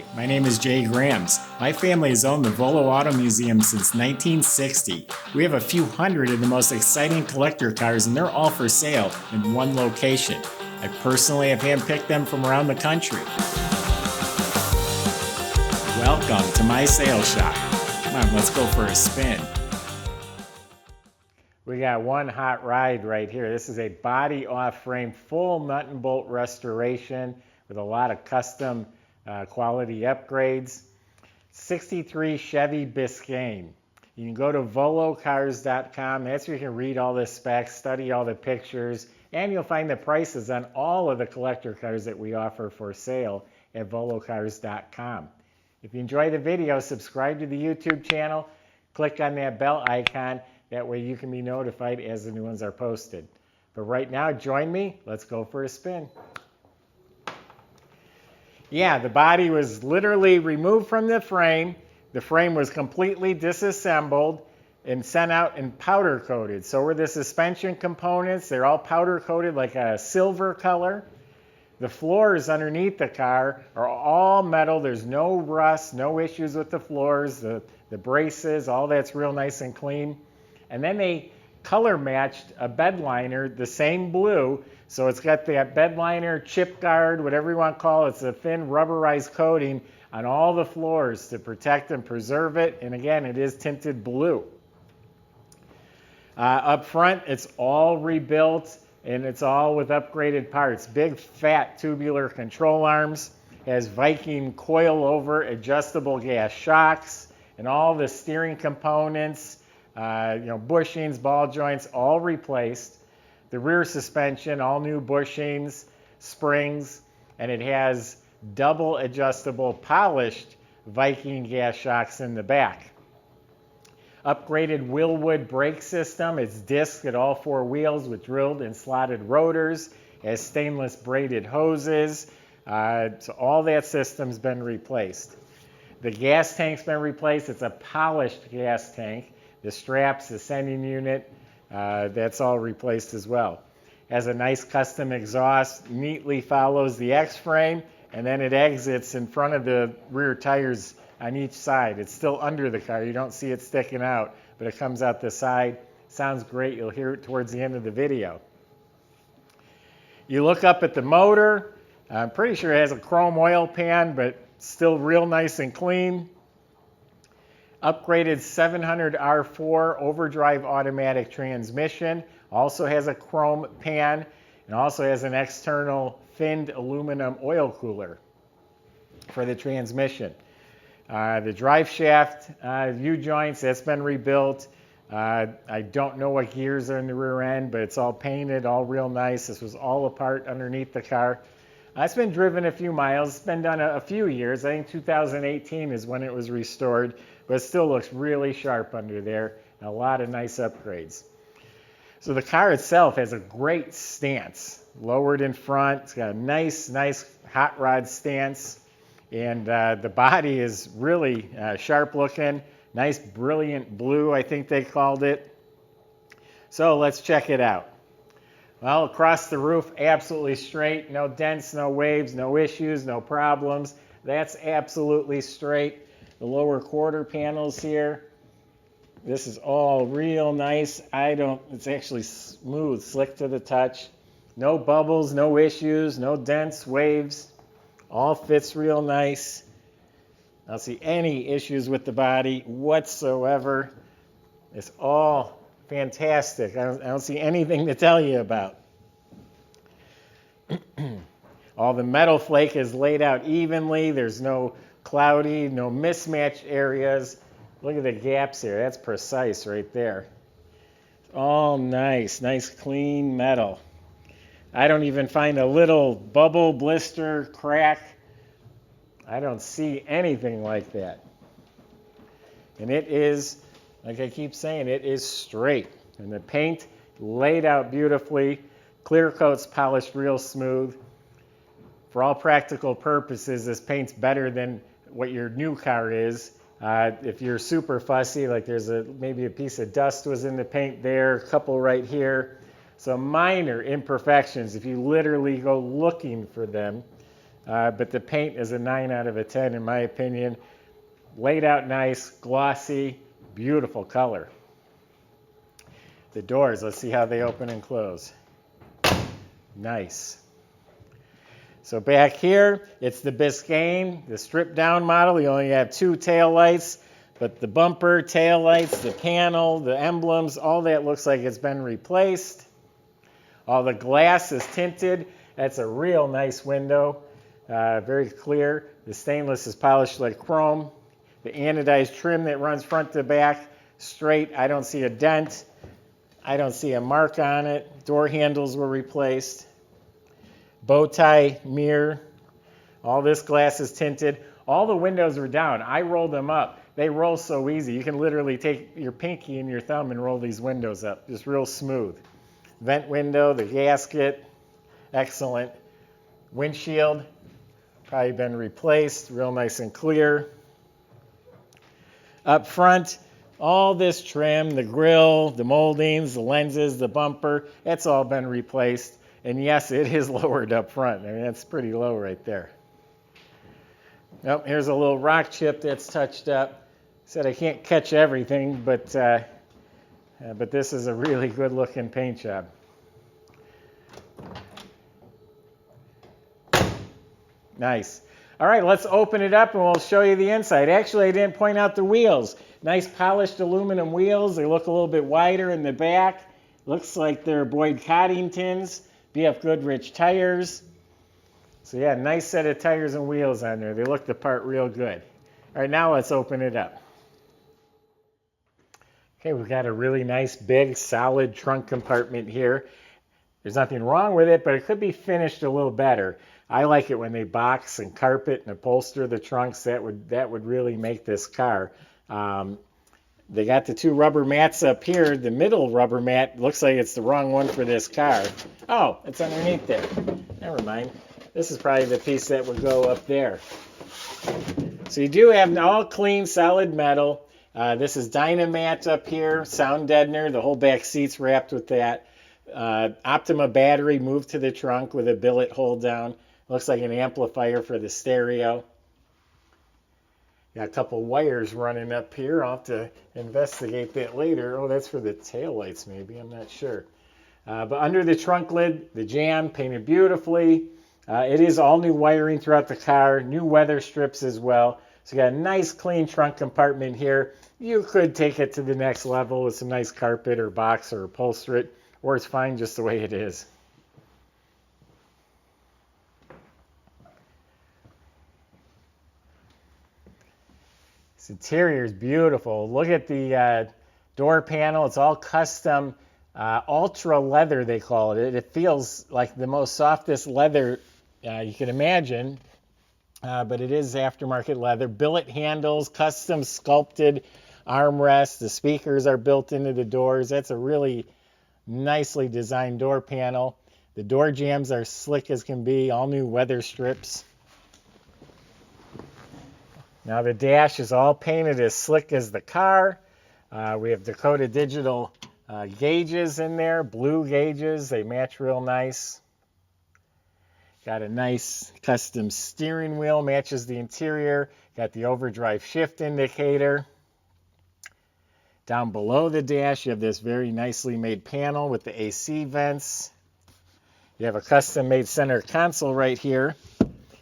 Hi, my name is Jay Grams. My family has owned the Volo Auto Museum since 1960. We have a few hundred of the most exciting collector cars, and they're all for sale in one location. I personally have handpicked them from around the country. Welcome to my sales shop. Come on, let's go for a spin. We got one hot ride right here. This is a body off frame, full nut and bolt restoration with a lot of custom quality upgrades. 63 Chevy Biscayne. You can go to volocars.com. That's where you can read all the specs, study all the pictures, and you'll find the prices on all of the collector cars that we offer for sale at volocars.com. If you enjoy the video, subscribe to the YouTube channel, click on that bell icon. That way you can be notified as the new ones are posted. But right now, join me. Let's go for a spin. Yeah, the body was literally removed from the frame. The frame was completely disassembled and sent out and powder coated. So were the suspension components. They're all powder coated like a silver color. The floors underneath the car are all metal. There's no rust, no issues with the floors, the braces, all that's real nice and clean. And then they color matched a bed liner, the same blue. So it's got that bed liner, chip guard, whatever you want to call it. It's a thin rubberized coating on all the floors to protect and preserve it. And again, it is tinted blue. Up front, it's all rebuilt and it's all with upgraded parts. Big fat tubular control arms, has Viking coil-over adjustable gas shocks, and all the steering components, bushings, ball joints, all replaced. The rear suspension, all new bushings, springs, and it has double adjustable polished Viking gas shocks in the back. Upgraded Willwood brake system. It's disc at all four wheels with drilled and slotted rotors. It has stainless braided hoses. So all that system's been replaced. The gas tank's been replaced. It's a polished gas tank. The straps, the sending unit, that's all replaced as well. Has a nice custom exhaust, neatly follows the X-frame, and then it exits in front of the rear tires on each side. It's still under the car. You don't see it sticking out, but it comes out the side. Sounds great. You'll hear it towards the end of the video. You look up at the motor. I'm pretty sure it has a chrome oil pan, but still real nice and clean. Upgraded 700R4 overdrive automatic transmission. Also has a chrome pan and also has an external finned aluminum oil cooler for the transmission. The drive shaft U-joints, that's been rebuilt. I don't know what gears are in the rear end, but it's all painted, all real nice. This was all apart underneath the car. It's been driven a few miles. It's been done a few years. I think 2018 is when it was restored, but it still looks really sharp under there. And a lot of nice upgrades. So the car itself has a great stance. Lowered in front. It's got a nice hot rod stance. And the body is really sharp looking. Nice brilliant blue, I think they called it. So let's check it out. Well, across the roof, absolutely straight. No dents, no waves, no issues, no problems. That's absolutely straight. The lower quarter panels here. This is all real nice. It's actually smooth, slick to the touch. No bubbles, no issues, no dents, waves. All fits real nice. I don't see any issues with the body whatsoever. It's all fantastic. I don't see anything to tell you about. All the metal flake is laid out evenly. There's no cloudy, no mismatched areas. Look at the gaps here. That's precise right there. All nice clean metal. I don't even find a little bubble, blister, crack. I don't see anything like that. And it is, like I keep saying, it is straight. And the paint laid out beautifully. Clear coat's polished real smooth. For all practical purposes, this paint's better than what your new car is. If you're super fussy, like there's maybe a piece of dust was in the paint there, a couple right here. So minor imperfections, if you literally go looking for them, but the paint is a 9 out of a 10 in my opinion. Laid out nice, glossy, beautiful color. The doors, let's see how they open and close. Nice. So back here, it's the Biscayne, the stripped down model. You only have 2 taillights, but the bumper, taillights, the panel, the emblems, all that looks like it's been replaced. All the glass is tinted. That's a real nice window, very clear. The stainless is polished like chrome. The anodized trim that runs front to back, straight. I don't see a dent. I don't see a mark on it. Door handles were replaced. Bow tie mirror. All this glass is tinted. All the windows are down. I rolled them up. They roll so easy. You can literally take your pinky and your thumb and roll these windows up. Just real smooth. Vent window, the gasket, excellent. Windshield, probably been replaced. Real nice and clear. Up front, all this trim, the grille, the moldings, the lenses, the bumper, that's all been replaced. And yes, it is lowered up front. I mean, that's pretty low right there. Oh, here's a little rock chip that's touched up. Said I can't catch everything, but this is a really good looking paint job. Nice. All right, let's open it up and we'll show you the inside. Actually, I didn't point out the wheels. Nice polished aluminum wheels. They look a little bit wider in the back. Looks like they're Boyd Coddingtons. BF Goodrich tires. So yeah, nice set of tires and wheels on there. They look the part real good. All right, now let's open it up. Okay, we've got a really nice, big, solid trunk compartment here. There's nothing wrong with it, but it could be finished a little better. I like it when they box and carpet and upholster the trunks. That would really make this car. They got the 2 rubber mats up here. The middle rubber mat looks like it's the wrong one for this car. Oh, it's underneath there. Never mind. This is probably the piece that would go up there. So you do have all clean, solid metal. This is Dynamat up here, sound deadener. The whole back seat's wrapped with that. Optima battery moved to the trunk with a billet hold down. Looks like an amplifier for the stereo. Got a couple wires running up here. I'll have to investigate that later. Oh, that's for the taillights maybe. I'm not sure. But under the trunk lid, the jamb painted beautifully. It is all new wiring throughout the car. New weather strips as well. So you got a nice clean trunk compartment here. You could take it to the next level with some nice carpet or box or upholster it. Or it's fine just the way it is. This interior is beautiful. Look at the door panel. It's all custom ultra leather, they call it. It feels like the most softest leather you can imagine, but it is aftermarket leather. Billet handles, custom sculpted armrests. The speakers are built into the doors. That's a really nicely designed door panel. The door jambs are slick as can be, all new weather strips. Now the dash is all painted as slick as the car. We have Dakota Digital gauges in there, blue gauges. They match real nice. Got a nice custom steering wheel, matches the interior. Got the overdrive shift indicator. Down below the dash, you have this very nicely made panel with the AC vents. You have a custom-made center console right here.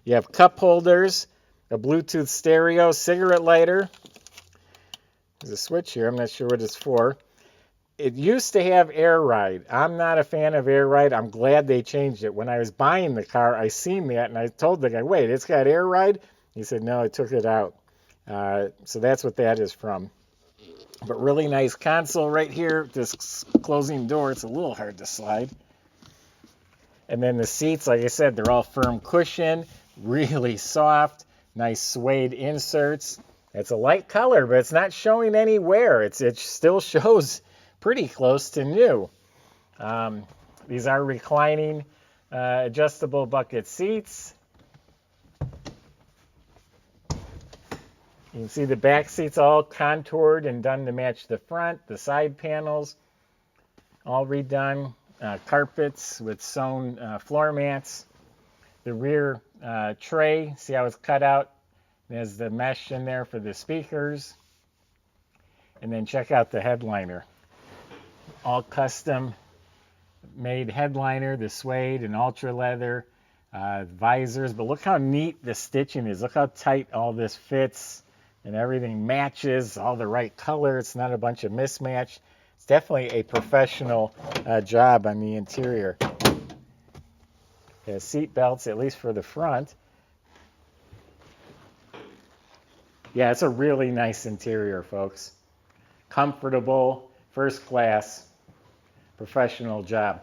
You have cup holders, a Bluetooth stereo, cigarette lighter. There's a switch here. I'm not sure what it's for. It used to have air ride. I'm not a fan of air ride. I'm glad they changed it. When I was buying the car, I seen that, and I told the guy, wait, it's got air ride? He said, no, I took it out. So that's what that is from. But really nice console right here. This closing door, it's a little hard to slide. And then the seats, like I said, they're all firm cushion, really soft, nice suede inserts. It's a light color, but it's not showing any wear. It still shows pretty close to new. These are reclining adjustable bucket seats. You can see the back seats all contoured and done to match the front. The side panels all redone. Carpets with sewn floor mats. The rear tray. See how it's cut out? There's the mesh in there for the speakers. And then check out the headliner. All custom made headliner, the suede and ultra leather visors. But look how neat the stitching is. Look how tight all this fits and everything matches, all the right color. It's not a bunch of mismatch. It's definitely a professional job on the interior. It has seat belts, at least for the front. Yeah, it's a really nice interior, folks. Comfortable, first class, professional job.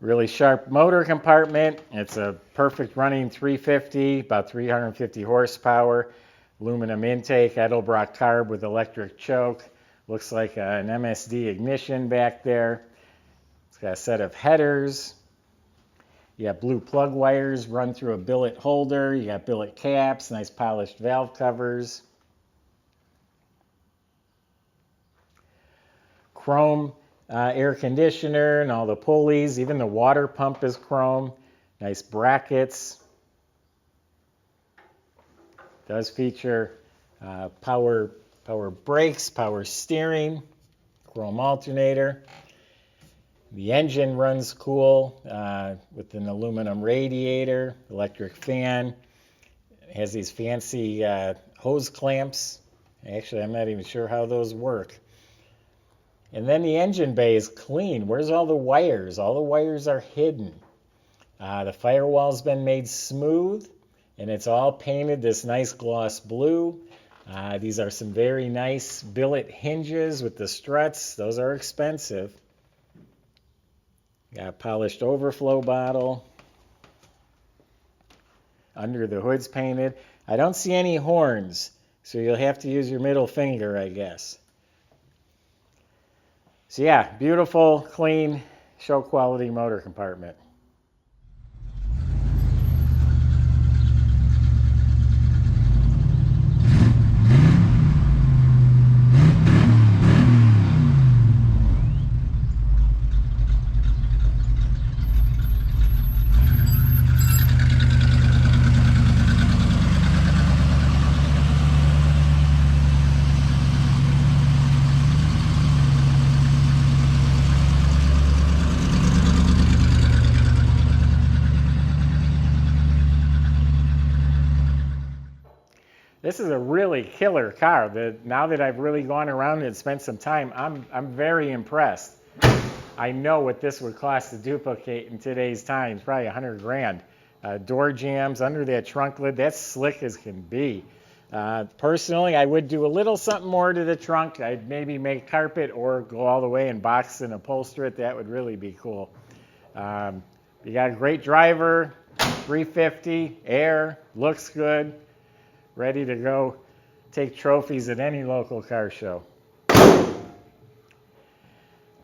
Really sharp motor compartment. It's a perfect running 350, about 350 horsepower. Aluminum intake, Edelbrock carb with electric choke. Looks like an MSD ignition back there. It's got a set of headers. You got blue plug wires run through a billet holder. You got billet caps, nice polished valve covers. Chrome air conditioner and all the pulleys. Even the water pump is chrome. Nice brackets. Does feature power brakes, power steering, chrome alternator. The engine runs cool with an aluminum radiator, electric fan. It has these fancy hose clamps. Actually, I'm not even sure how those work. And then the engine bay is clean. Where's all the wires? All the wires are hidden. The firewall's been made smooth, and it's all painted this nice gloss blue. These are some very nice billet hinges with the struts. Those are expensive. Got a polished overflow bottle. Under the hood's painted. I don't see any horns, so you'll have to use your middle finger, I guess. So yeah, beautiful, clean, show quality motor compartment. This is a really killer car. Now that I've really gone around and spent some time, I'm very impressed. I know what this would cost to duplicate in today's times, probably 100 grand. Door jambs under that trunk lid, that's slick as can be. Personally, I would do a little something more to the trunk. I'd maybe make carpet or go all the way and box and upholster it. That would really be cool. You got a great driver, 350, air, looks good. Ready to go take trophies at any local car show.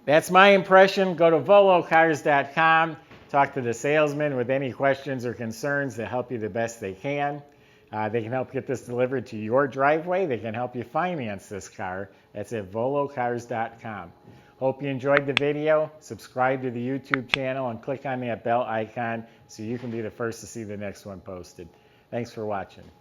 That's my impression. Go to volocars.com. Talk to the salesman with any questions or concerns to help you the best they can. They can help get this delivered to your driveway. They can help you finance this car. That's at volocars.com. Hope you enjoyed the video. Subscribe to the YouTube channel and click on that bell icon so you can be the first to see the next one posted. Thanks for watching.